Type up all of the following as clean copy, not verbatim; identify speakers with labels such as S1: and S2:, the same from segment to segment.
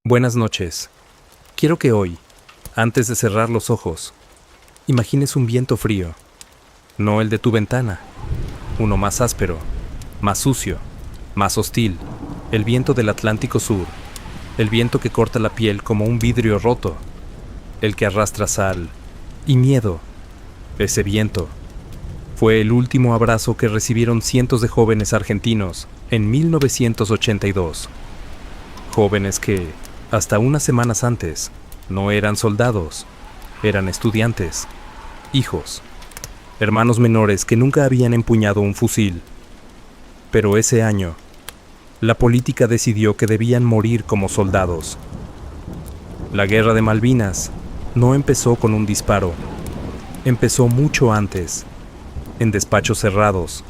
S1: Buenas noches. Quiero que hoy, antes de cerrar los ojos, imagines un viento frío, no el de tu ventana, uno más áspero, más sucio, más hostil, el viento del Atlántico Sur, el viento que corta la piel como un vidrio roto, el que arrastra sal y miedo. Ese viento fue el último abrazo que recibieron cientos de jóvenes argentinos en 1982. Jóvenes que, hasta unas semanas antes, no eran soldados, eran estudiantes, hijos, hermanos menores que nunca habían empuñado un fusil. Pero ese año, la política decidió que debían morir como soldados. La guerra de Malvinas no empezó con un disparo, empezó mucho antes, en despachos cerrados,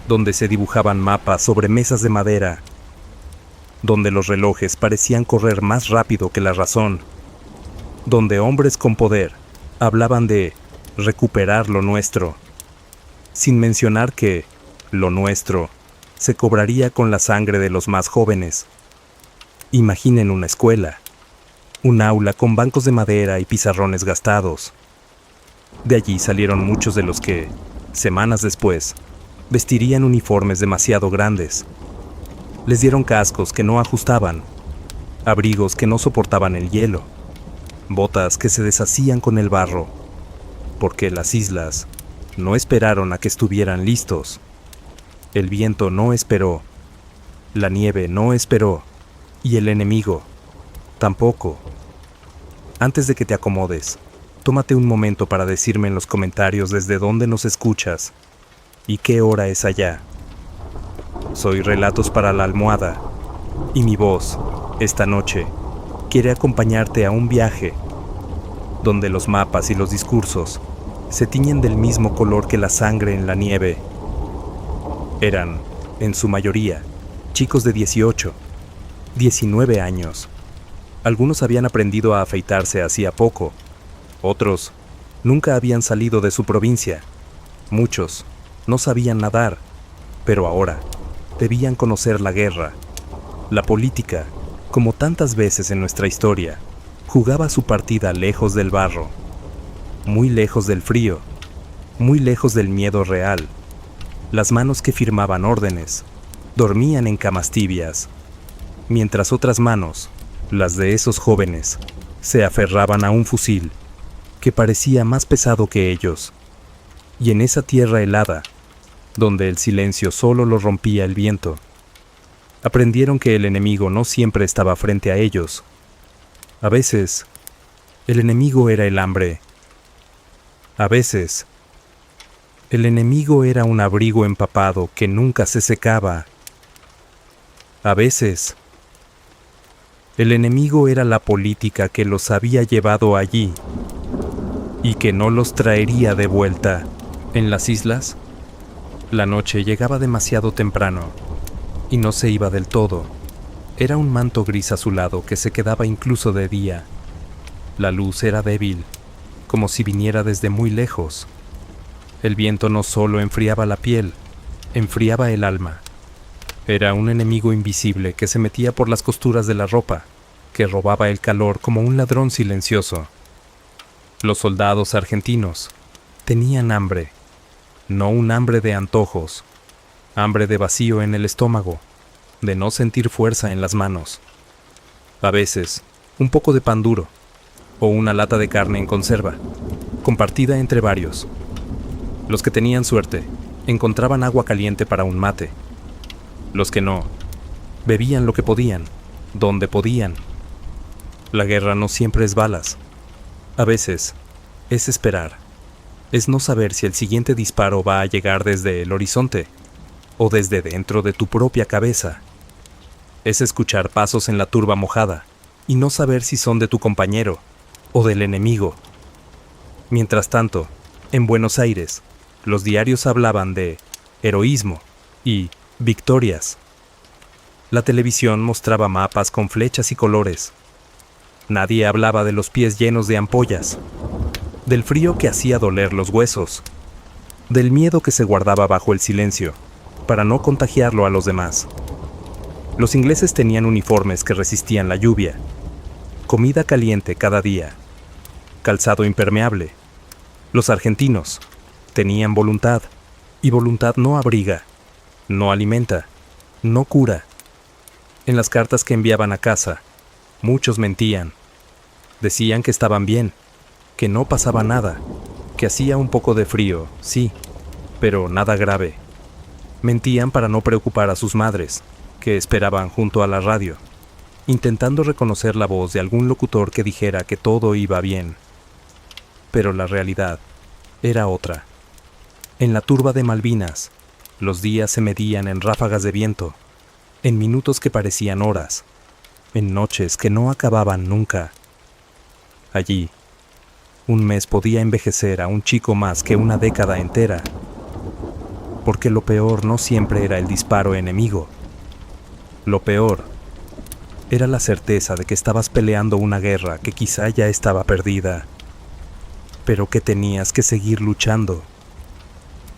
S1: donde se dibujaban mapas sobre mesas de madera, donde los relojes parecían correr más rápido que la razón, donde hombres con poder hablaban de recuperar lo nuestro, sin mencionar que lo nuestro se cobraría con la sangre de los más jóvenes. Imaginen una escuela, un aula con bancos de madera y pizarrones gastados. De allí salieron muchos de los que, semanas después, vestirían uniformes demasiado grandes. Les dieron cascos que no ajustaban, abrigos que no soportaban el hielo, botas que se deshacían con el barro, porque las islas no esperaron a que estuvieran listos. El viento no esperó, la nieve no esperó, y el enemigo tampoco. Antes de que te acomodes, tómate un momento para decirme en los comentarios desde dónde nos escuchas y qué hora es allá. Soy Relatos para la Almohada, y mi voz, esta noche, quiere acompañarte a un viaje donde los mapas y los discursos se tiñen del mismo color que la sangre en la nieve. Eran, en su mayoría, chicos de 18, 19 años. Algunos habían aprendido a afeitarse hacía poco, otros nunca habían salido de su provincia, muchos no sabían nadar, pero ahora debían conocer la guerra. La política, como tantas veces en nuestra historia, jugaba su partida lejos del barro, muy lejos del frío, muy lejos del miedo real. Las manos que firmaban órdenes dormían en camas tibias, mientras otras manos, las de esos jóvenes, se aferraban a un fusil que parecía más pesado que ellos. Y en esa tierra helada, donde el silencio solo lo rompía el viento, aprendieron que el enemigo no siempre estaba frente a ellos. A veces, el enemigo era el hambre. A veces, el enemigo era un abrigo empapado que nunca se secaba. A veces, el enemigo era la política que los había llevado allí y que no los traería de vuelta. En las islas, la noche llegaba demasiado temprano y no se iba del todo. Era un manto gris azulado que se quedaba incluso de día. La luz era débil, como si viniera desde muy lejos. El viento no solo enfriaba la piel, enfriaba el alma. Era un enemigo invisible que se metía por las costuras de la ropa, que robaba el calor como un ladrón silencioso. Los soldados argentinos tenían hambre. No un hambre de antojos, hambre de vacío en el estómago, de no sentir fuerza en las manos. A veces, un poco de pan duro, o una lata de carne en conserva, compartida entre varios. Los que tenían suerte, encontraban agua caliente para un mate. Los que no, bebían lo que podían, donde podían. La guerra no siempre es balas. A veces, es esperar. Es no saber si el siguiente disparo va a llegar desde el horizonte o desde dentro de tu propia cabeza. Es escuchar pasos en la turba mojada y no saber si son de tu compañero o del enemigo. Mientras tanto, en Buenos Aires, los diarios hablaban de heroísmo y victorias. La televisión mostraba mapas con flechas y colores. Nadie hablaba de los pies llenos de ampollas, del frío que hacía doler los huesos, del miedo que se guardaba bajo el silencio, para no contagiarlo a los demás. Los ingleses tenían uniformes que resistían la lluvia, comida caliente cada día, calzado impermeable. Los argentinos tenían voluntad, y voluntad no abriga, no alimenta, no cura. En las cartas que enviaban a casa, muchos mentían. Decían que estaban bien, que no pasaba nada, que hacía un poco de frío, sí, pero nada grave. Mentían para no preocupar a sus madres, que esperaban junto a la radio, intentando reconocer la voz de algún locutor que dijera que todo iba bien. Pero la realidad era otra. En la turba de Malvinas, los días se medían en ráfagas de viento, en minutos que parecían horas, en noches que no acababan nunca. Allí, un mes podía envejecer a un chico más que una década entera, porque lo peor no siempre era el disparo enemigo. Lo peor era la certeza de que estabas peleando una guerra que quizá ya estaba perdida, pero que tenías que seguir luchando,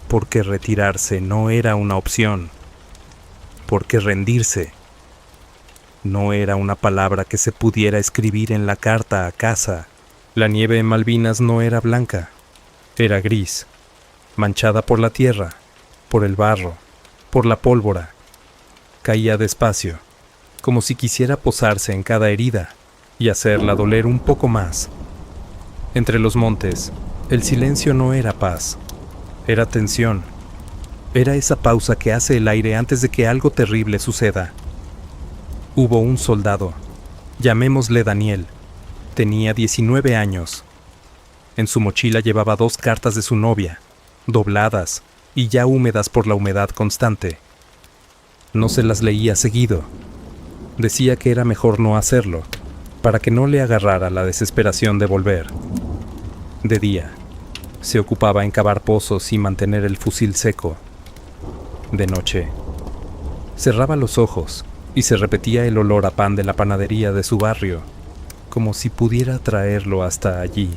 S1: porque retirarse no era una opción, porque rendirse no era una palabra que se pudiera escribir en la carta a casa. La nieve en Malvinas no era blanca, era gris, manchada por la tierra, por el barro, por la pólvora. Caía despacio, como si quisiera posarse en cada herida y hacerla doler un poco más. Entre los montes, el silencio no era paz, era tensión. Era esa pausa que hace el aire antes de que algo terrible suceda. Hubo un soldado, llamémosle Daniel. Tenía 19 años. En su mochila llevaba 2 cartas de su novia, dobladas y ya húmedas por la humedad constante. No se las leía seguido. Decía que era mejor no hacerlo, para que no le agarrara la desesperación de volver. De día, se ocupaba en cavar pozos y mantener el fusil seco. De noche, cerraba los ojos y se repetía el olor a pan de la panadería de su barrio, como si pudiera traerlo hasta allí.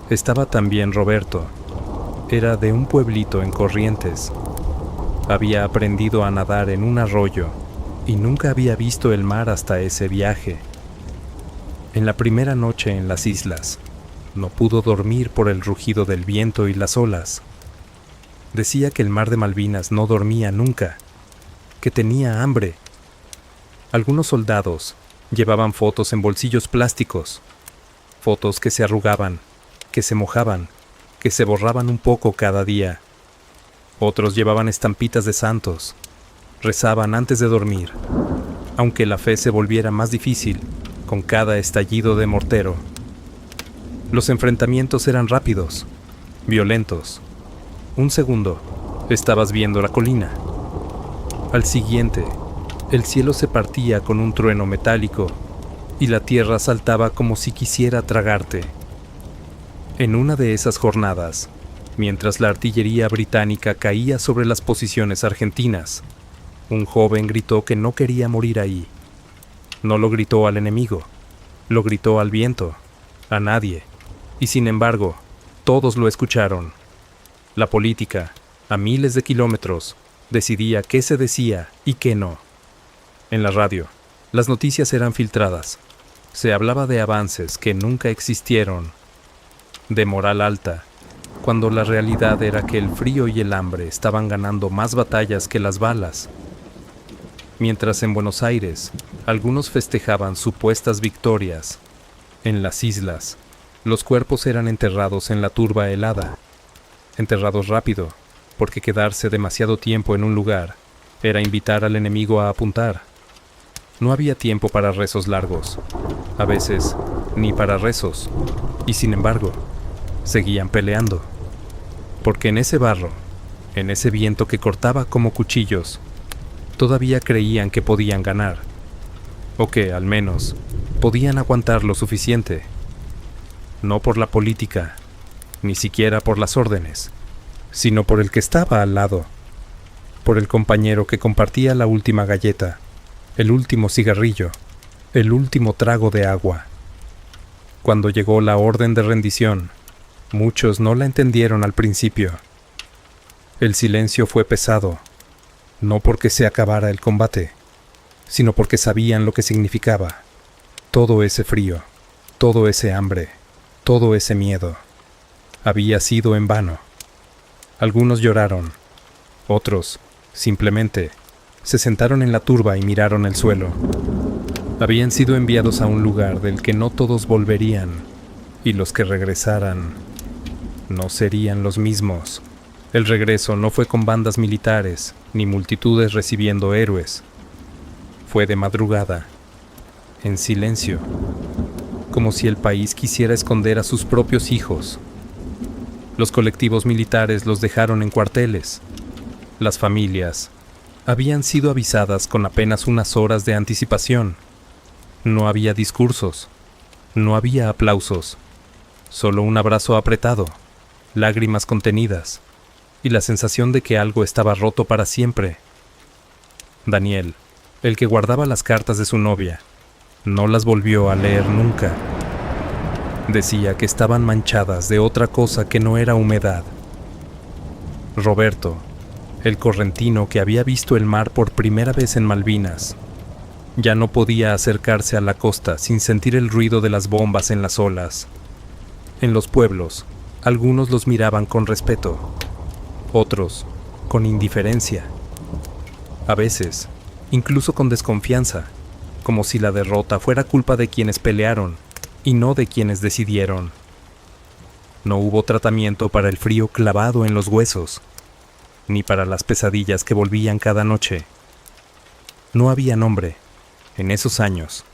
S1: Estaba también Roberto. Era de un pueblito en Corrientes. Había aprendido a nadar en un arroyo y nunca había visto el mar hasta ese viaje. En la primera noche en las islas, no pudo dormir por el rugido del viento y las olas. Decía que el mar de Malvinas no dormía nunca, que tenía hambre. Algunos soldados llevaban fotos en bolsillos plásticos, fotos que se arrugaban, que se mojaban, que se borraban un poco cada día. Otros llevaban estampitas de santos, rezaban antes de dormir, aunque la fe se volviera más difícil con cada estallido de mortero. Los enfrentamientos eran rápidos, violentos. Un segundo, estabas viendo la colina. Al siguiente, el cielo se partía con un trueno metálico y la tierra saltaba como si quisiera tragarte. En una de esas jornadas, mientras la artillería británica caía sobre las posiciones argentinas, un joven gritó que no quería morir ahí. No lo gritó al enemigo, lo gritó al viento, a nadie, y sin embargo, todos lo escucharon. La política, a miles de kilómetros, decidía qué se decía y qué no. En la radio, las noticias eran filtradas. Se hablaba de avances que nunca existieron, de moral alta, cuando la realidad era que el frío y el hambre estaban ganando más batallas que las balas. Mientras en Buenos Aires, algunos festejaban supuestas victorias. En las islas, los cuerpos eran enterrados en la turba helada. Enterrados rápido, porque quedarse demasiado tiempo en un lugar era invitar al enemigo a apuntar. No había tiempo para rezos largos, a veces ni para rezos, y sin embargo, seguían peleando. Porque en ese barro, en ese viento que cortaba como cuchillos, todavía creían que podían ganar, o que, al menos, podían aguantar lo suficiente. No por la política, ni siquiera por las órdenes, sino por el que estaba al lado, por el compañero que compartía la última galleta, el último cigarrillo, el último trago de agua. Cuando llegó la orden de rendición, muchos no la entendieron al principio. El silencio fue pesado, no porque se acabara el combate, sino porque sabían lo que significaba. Todo ese frío, todo ese hambre, todo ese miedo, había sido en vano. Algunos lloraron, otros, simplemente, se sentaron en la turba y miraron el suelo. Habían sido enviados a un lugar del que no todos volverían, y los que regresaran no serían los mismos. El regreso no fue con bandas militares, ni multitudes recibiendo héroes. Fue de madrugada, en silencio, como si el país quisiera esconder a sus propios hijos. Los colectivos militares los dejaron en cuarteles. Las familias habían sido avisadas con apenas unas horas de anticipación. No había discursos, no había aplausos, solo un abrazo apretado, lágrimas contenidas y la sensación de que algo estaba roto para siempre. Daniel, el que guardaba las cartas de su novia, no las volvió a leer nunca. Decía que estaban manchadas de otra cosa que no era humedad. Roberto, el correntino que había visto el mar por primera vez en Malvinas, ya no podía acercarse a la costa sin sentir el ruido de las bombas en las olas. En los pueblos, algunos los miraban con respeto, otros con indiferencia. A veces, incluso con desconfianza, como si la derrota fuera culpa de quienes pelearon y no de quienes decidieron. No hubo tratamiento para el frío clavado en los huesos, ni para las pesadillas que volvían cada noche. No había nombre, en esos años,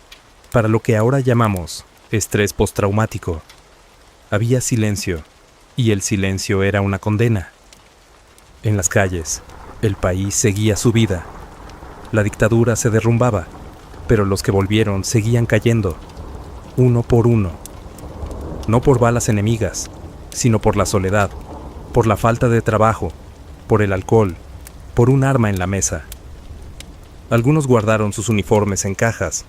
S1: para lo que ahora llamamos estrés postraumático. Había silencio, y el silencio era una condena. En las calles, el país seguía su vida. La dictadura se derrumbaba, pero los que volvieron seguían cayendo, uno por uno. No por balas enemigas, sino por la soledad, por la falta de trabajo, por el alcohol, por un arma en la mesa. Algunos guardaron sus uniformes en cajas,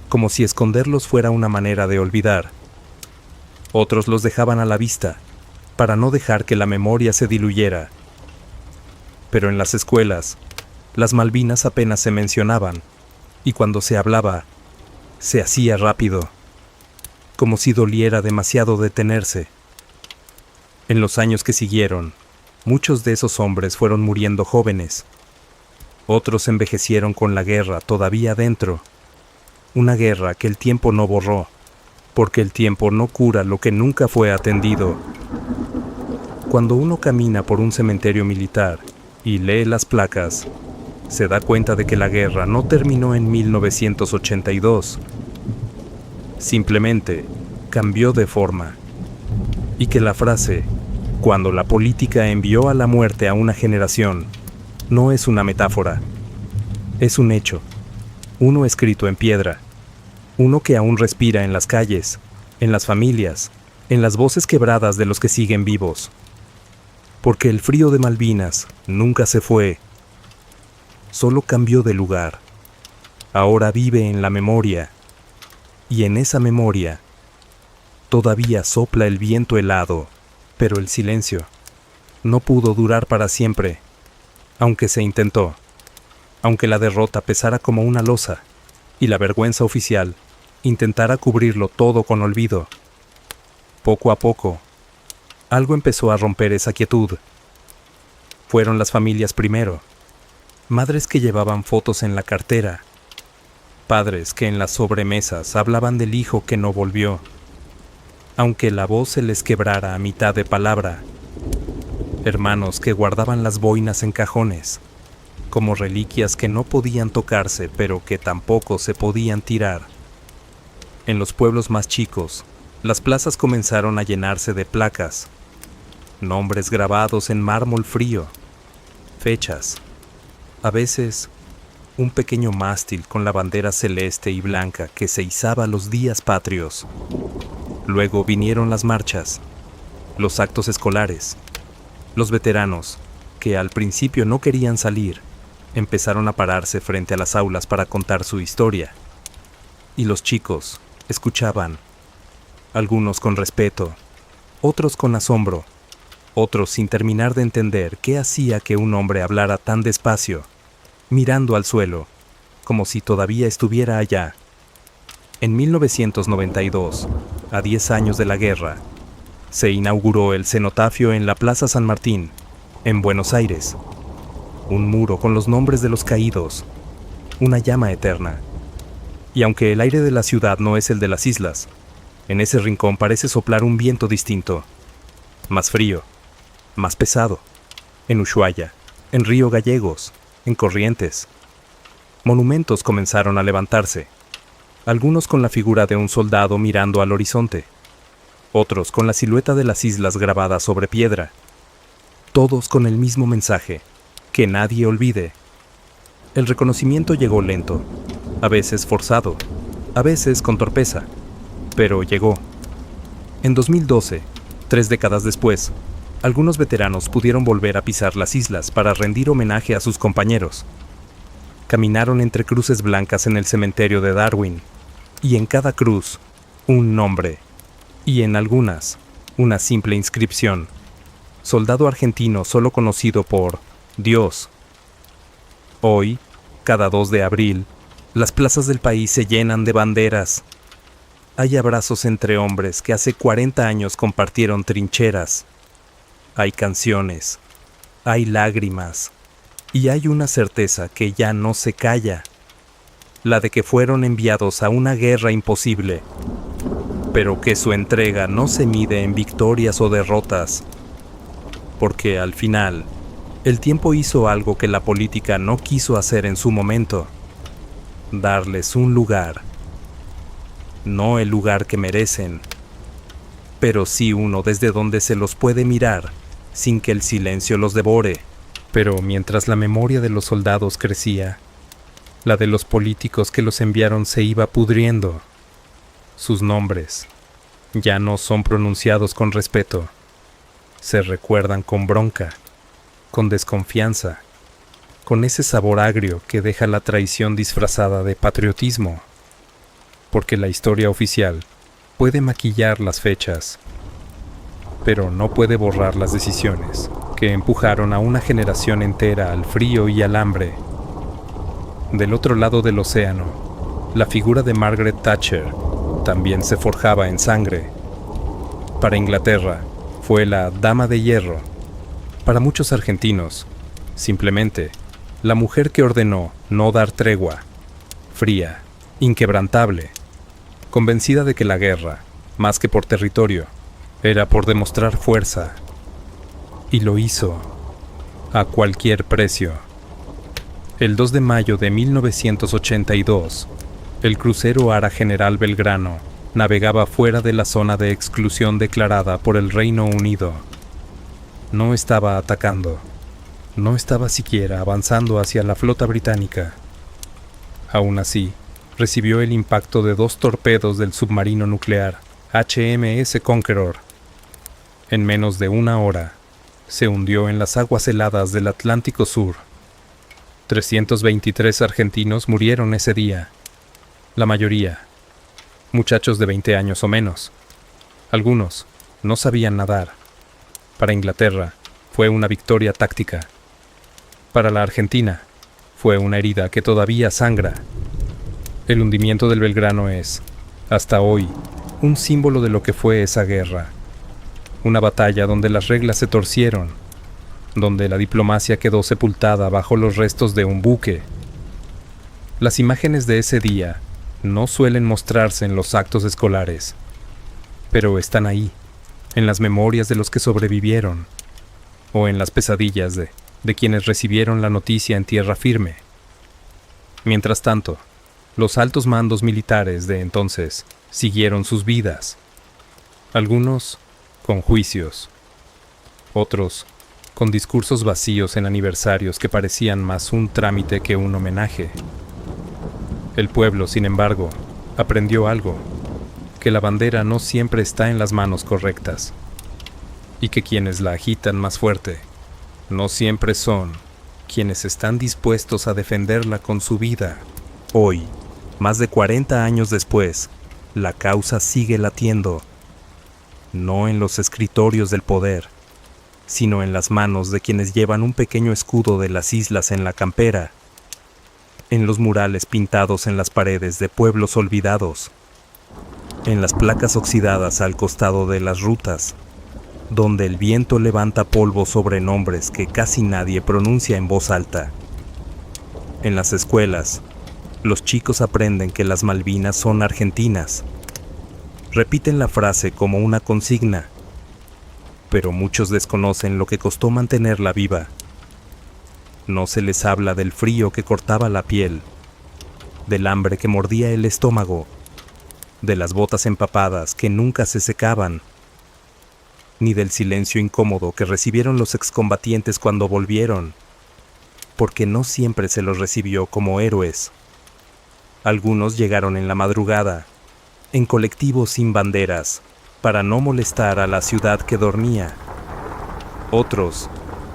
S1: como si esconderlos fuera una manera de olvidar. Otros los dejaban a la vista, para no dejar que la memoria se diluyera. Pero en las escuelas, las Malvinas apenas se mencionaban, y cuando se hablaba, se hacía rápido, como si doliera demasiado detenerse. En los años que siguieron, muchos de esos hombres fueron muriendo jóvenes. Otros envejecieron con la guerra todavía dentro, una guerra que el tiempo no borró, porque el tiempo no cura lo que nunca fue atendido. Cuando uno camina por un cementerio militar y lee las placas, se da cuenta de que la guerra no terminó en 1982. Simplemente cambió de forma. Y que la frase, cuando la política envió a la muerte a una generación, no es una metáfora. Es un hecho, uno escrito en piedra, uno que aún respira en las calles, en las familias, en las voces quebradas de los que siguen vivos. Porque el frío de Malvinas nunca se fue, solo cambió de lugar. Ahora vive en la memoria, y en esa memoria todavía sopla el viento helado, pero el silencio no pudo durar para siempre, aunque se intentó, aunque la derrota pesara como una losa, y la vergüenza oficial intentara cubrirlo todo con olvido. Poco a poco, algo empezó a romper esa quietud. Fueron las familias primero, madres que llevaban fotos en la cartera, padres que en las sobremesas hablaban del hijo que no volvió, aunque la voz se les quebrara a mitad de palabra, hermanos que guardaban las boinas en cajones, como reliquias que no podían tocarse pero que tampoco se podían tirar. En los pueblos más chicos, las plazas comenzaron a llenarse de placas, nombres grabados en mármol frío, fechas, a veces un pequeño mástil con la bandera celeste y blanca que se izaba los días patrios. Luego vinieron las marchas, los actos escolares. Los veteranos, que al principio no querían salir, empezaron a pararse frente a las aulas para contar su historia. Y los chicos escuchaban, algunos con respeto, otros con asombro, otros sin terminar de entender qué hacía que un hombre hablara tan despacio, mirando al suelo, como si todavía estuviera allá. En 1992, a 10 años de la guerra, se inauguró el cenotafio en la Plaza San Martín, en Buenos Aires. Un muro con los nombres de los caídos, una llama eterna. Y aunque el aire de la ciudad no es el de las islas, en ese rincón parece soplar un viento distinto, más frío, más pesado, en Ushuaia, en Río Gallegos, en Corrientes. Monumentos comenzaron a levantarse, algunos con la figura de un soldado mirando al horizonte, otros con la silueta de las islas grabada sobre piedra, todos con el mismo mensaje: que nadie olvide. El reconocimiento llegó lento, a veces forzado, a veces con torpeza, pero llegó. En 2012, 3 décadas después, algunos veteranos pudieron volver a pisar las islas para rendir homenaje a sus compañeros. Caminaron entre cruces blancas en el cementerio de Darwin, y en cada cruz, un nombre, y en algunas, una simple inscripción: soldado argentino solo conocido por Dios. Hoy, cada 2 de abril, las plazas del país se llenan de banderas. Hay abrazos entre hombres que hace 40 años compartieron trincheras. Hay canciones, hay lágrimas, y hay una certeza que ya no se calla, la de que fueron enviados a una guerra imposible, pero que su entrega no se mide en victorias o derrotas, porque al final, el tiempo hizo algo que la política no quiso hacer en su momento: darles un lugar. No el lugar que merecen, pero sí uno desde donde se los puede mirar sin que el silencio los devore. Pero mientras la memoria de los soldados crecía, la de los políticos que los enviaron se iba pudriendo. Sus nombres ya no son pronunciados con respeto, se recuerdan con bronca, con desconfianza, con ese sabor agrio que deja la traición disfrazada de patriotismo, porque la historia oficial puede maquillar las fechas, pero no puede borrar las decisiones que empujaron a una generación entera al frío y al hambre. Del otro lado del océano, la figura de Margaret Thatcher también se forjaba en sangre. Para Inglaterra, fue la Dama de Hierro. Para muchos argentinos, simplemente, la mujer que ordenó no dar tregua, fría, inquebrantable, convencida de que la guerra, más que por territorio, era por demostrar fuerza. Y lo hizo, a cualquier precio. El 2 de mayo de 1982, el crucero Ara General Belgrano navegaba fuera de la zona de exclusión declarada por el Reino Unido. No estaba atacando, no estaba siquiera avanzando hacia la flota británica. Aún así, recibió el impacto de 2 torpedos del submarino nuclear HMS Conqueror. En menos de una hora, se hundió en las aguas heladas del Atlántico Sur. 323 argentinos murieron ese día, la mayoría muchachos de 20 años o menos. Algunos no sabían nadar. Para Inglaterra fue una victoria táctica. Para la Argentina fue una herida que todavía sangra. El hundimiento del Belgrano es, hasta hoy, un símbolo de lo que fue esa guerra. Una batalla donde las reglas se torcieron, donde la diplomacia quedó sepultada bajo los restos de un buque. Las imágenes de ese día no suelen mostrarse en los actos escolares, pero están ahí, en las memorias de los que sobrevivieron, o en las pesadillas de quienes recibieron la noticia en tierra firme. Mientras tanto, los altos mandos militares de entonces siguieron sus vidas, algunos con juicios, otros con discursos vacíos en aniversarios que parecían más un trámite que un homenaje. El pueblo, sin embargo, aprendió algo: que la bandera no siempre está en las manos correctas, y que quienes la agitan más fuerte no siempre son quienes están dispuestos a defenderla con su vida. Hoy, más de 40 años después, la causa sigue latiendo, no en los escritorios del poder, sino en las manos de quienes llevan un pequeño escudo de las islas en la campera, en los murales pintados en las paredes de pueblos olvidados, en las placas oxidadas al costado de las rutas, donde el viento levanta polvo sobre nombres que casi nadie pronuncia en voz alta. En las escuelas, los chicos aprenden que las Malvinas son argentinas. Repiten la frase como una consigna, pero muchos desconocen lo que costó mantenerla viva. No se les habla del frío que cortaba la piel, del hambre que mordía el estómago, de las botas empapadas que nunca se secaban, ni del silencio incómodo que recibieron los excombatientes cuando volvieron, porque no siempre se los recibió como héroes. Algunos llegaron en la madrugada, en colectivos sin banderas, para no molestar a la ciudad que dormía. Otros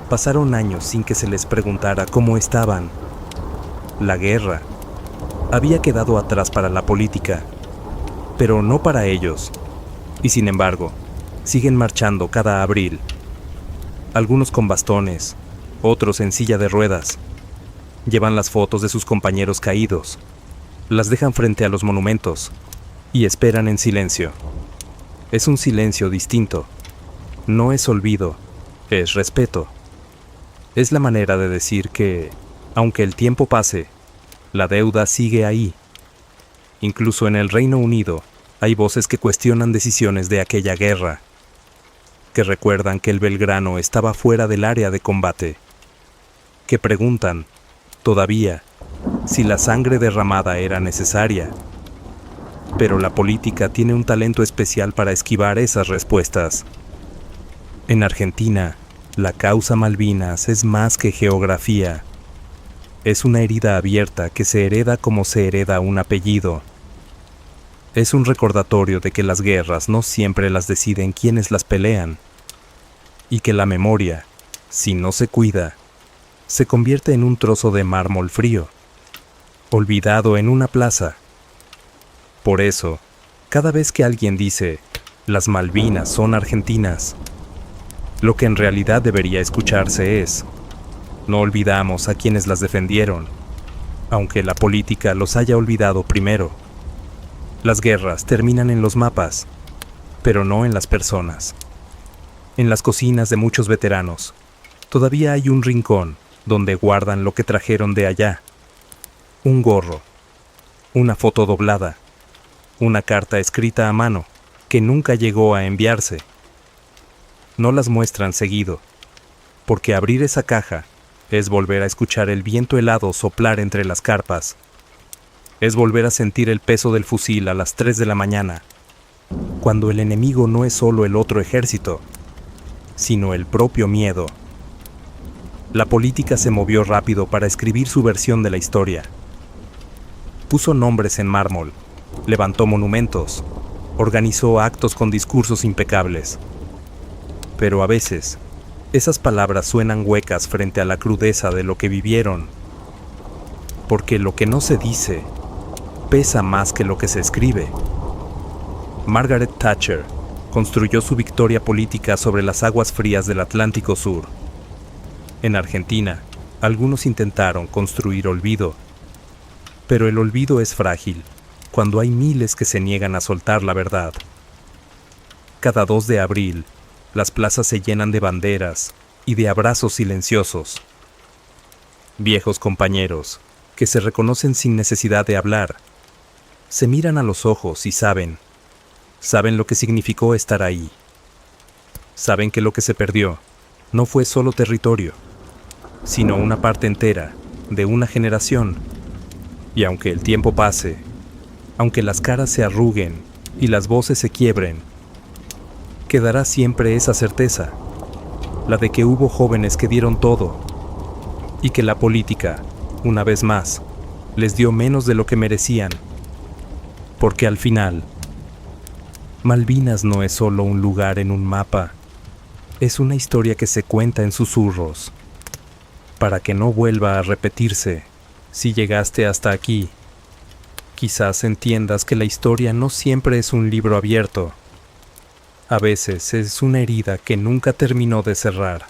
S1: pasaron años sin que se les preguntara cómo estaban. La guerra había quedado atrás para la política, pero no para ellos, y sin embargo, siguen marchando cada abril. Algunos con bastones, otros en silla de ruedas. Llevan las fotos de sus compañeros caídos, las dejan frente a los monumentos y esperan en silencio. Es un silencio distinto. No es olvido, es respeto. Es la manera de decir que, aunque el tiempo pase, la deuda sigue ahí. Incluso en el Reino Unido hay voces que cuestionan decisiones de aquella guerra, que recuerdan que el Belgrano estaba fuera del área de combate, que preguntan, todavía, si la sangre derramada era necesaria. Pero la política tiene un talento especial para esquivar esas respuestas. En Argentina, la causa Malvinas es más que geografía. Es una herida abierta que se hereda como se hereda un apellido. Es un recordatorio de que las guerras no siempre las deciden quienes las pelean, y que la memoria, si no se cuida, se convierte en un trozo de mármol frío, olvidado en una plaza. Por eso, cada vez que alguien dice, las Malvinas son argentinas, lo que en realidad debería escucharse es, no olvidamos a quienes las defendieron, aunque la política los haya olvidado primero. Las guerras terminan en los mapas, pero no en las personas. En las cocinas de muchos veteranos, todavía hay un rincón donde guardan lo que trajeron de allá. Un gorro, una foto doblada, una carta escrita a mano que nunca llegó a enviarse. No las muestran seguido, porque abrir esa caja es volver a escuchar el viento helado soplar entre las carpas. Es volver a sentir el peso del fusil a las 3 de la mañana, cuando el enemigo no es solo el otro ejército, sino el propio miedo. La política se movió rápido para escribir su versión de la historia. Puso nombres en mármol, levantó monumentos, organizó actos con discursos impecables. Pero a veces, esas palabras suenan huecas frente a la crudeza de lo que vivieron, porque lo que no se dice pesa más que lo que se escribe. Margaret Thatcher construyó su victoria política sobre las aguas frías del Atlántico Sur. En Argentina, algunos intentaron construir olvido, pero el olvido es frágil cuando hay miles que se niegan a soltar la verdad. Cada 2 de abril, las plazas se llenan de banderas y de abrazos silenciosos. Viejos compañeros, que se reconocen sin necesidad de hablar, se miran a los ojos y saben lo que significó estar ahí. Saben que lo que se perdió no fue solo territorio, sino una parte entera de una generación. Y aunque el tiempo pase, aunque las caras se arruguen y las voces se quiebren, quedará siempre esa certeza, la de que hubo jóvenes que dieron todo, y que la política, una vez más, les dio menos de lo que merecían. Porque al final, Malvinas no es solo un lugar en un mapa, es una historia que se cuenta en susurros, para que no vuelva a repetirse. Si llegaste hasta aquí, quizás entiendas que la historia no siempre es un libro abierto. A veces es una herida que nunca terminó de cerrar.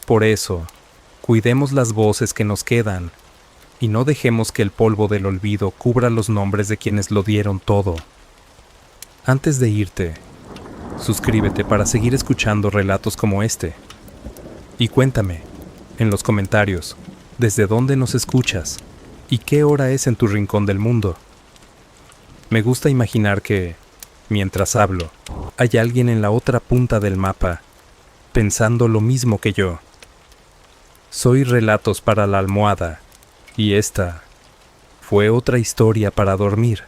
S1: Por eso, cuidemos las voces que nos quedan y no dejemos que el polvo del olvido cubra los nombres de quienes lo dieron todo. Antes de irte, suscríbete para seguir escuchando relatos como este. Y cuéntame, en los comentarios, desde dónde nos escuchas y qué hora es en tu rincón del mundo. Me gusta imaginar que, mientras hablo, hay alguien en la otra punta del mapa, pensando lo mismo que yo. Soy Relatos para la Almohada, y esta fue otra historia para dormir.